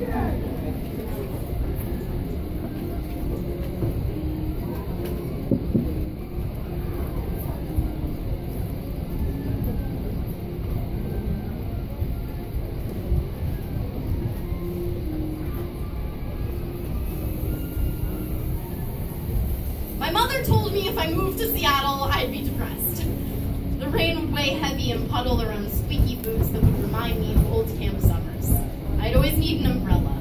My mother told me if I moved to Seattle, I'd be depressed. The rain would weigh heavy and puddle around squeaky boots that would remind me of old camp summers. I'd always need an umbrella.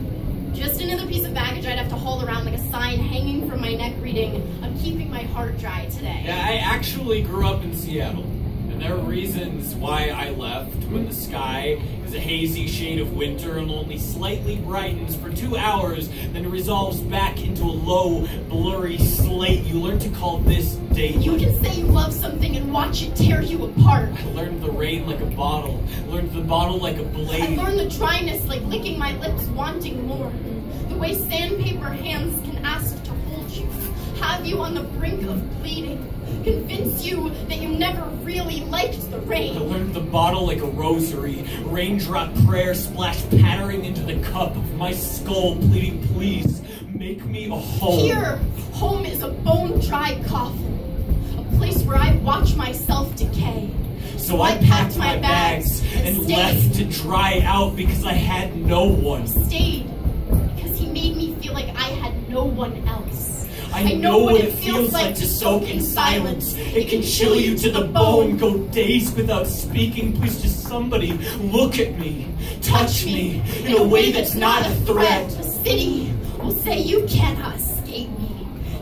Just another piece of baggage I'd have to haul around like a sign hanging from my neck reading, "I'm keeping my heart dry today." Yeah, I actually grew up in Seattle. And there are reasons why I left when the sky is a hazy shade of winter and only slightly brightens for 2 hours, then resolves back into a low, blurry slate. You learn to call this daylight. You can say you love something and watch it tear you apart. I learned the rain like a bottle, learned the bottle like a blade. I learned the dryness like licking my lips wanting more. The way sandpaper hands can ask to hold you, have you on the brink of bleeding, convince you that you never really liked the rain. I learned the bottle like a rosary, raindrop prayer splashed pattering into the cup of my skull, pleading, please, make me a home. Here, home is a bone-dry coffin, a place where I watch myself decay. So I packed my bags and left to dry out because I had no one. Stayed because he made me feel like I had no one else. I know what it feels like to soak in silence. It can chill you to the bone, go days without speaking. Please just somebody look at me, touch me in a way that's not a threat. The city will say you cannot escape me.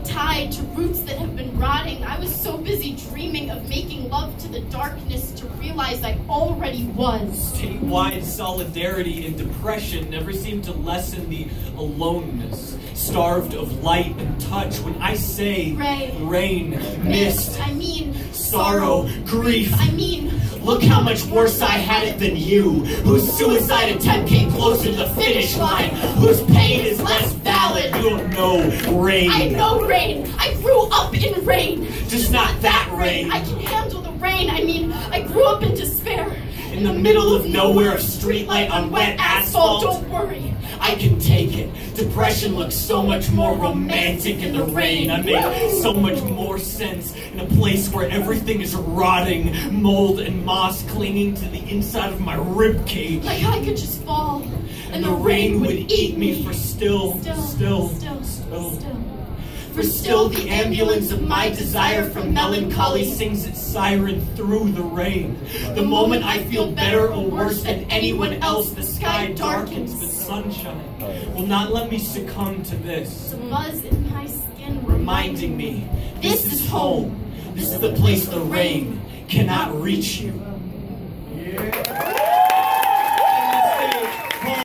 Tied to roots that have been rotting, I was so busy dreaming of making love to the darkness to realize I already was. Statewide solidarity and depression never seemed to lessen the aloneness, starved of light and touch. When I say rain, mist, I mean sorrow, grief, I mean look how much worse I had it than you, whose suicide attempt came closer to the finish line, whose pain is less valid. You don't know rain. I know rain. I grew up in rain. Just not that rain. I can handle the rain. I mean, I grew up in despair. In the middle of nowhere, of streetlight on wet asphalt. Don't worry. I can take it. Depression looks so much more romantic in the rain. I make so much more sense in a place where everything is rotting, mold and moss clinging to the inside of my rib cage. Like I could just fall, and the rain would eat me for still. For still the ambulance of my desire from melancholy sings its siren through the rain. The moment I feel better or worse than anyone else, the sky darkens, but sunshine will not let me succumb to this. The buzz in my skin reminding me, this is home. This is the place the rain cannot reach you.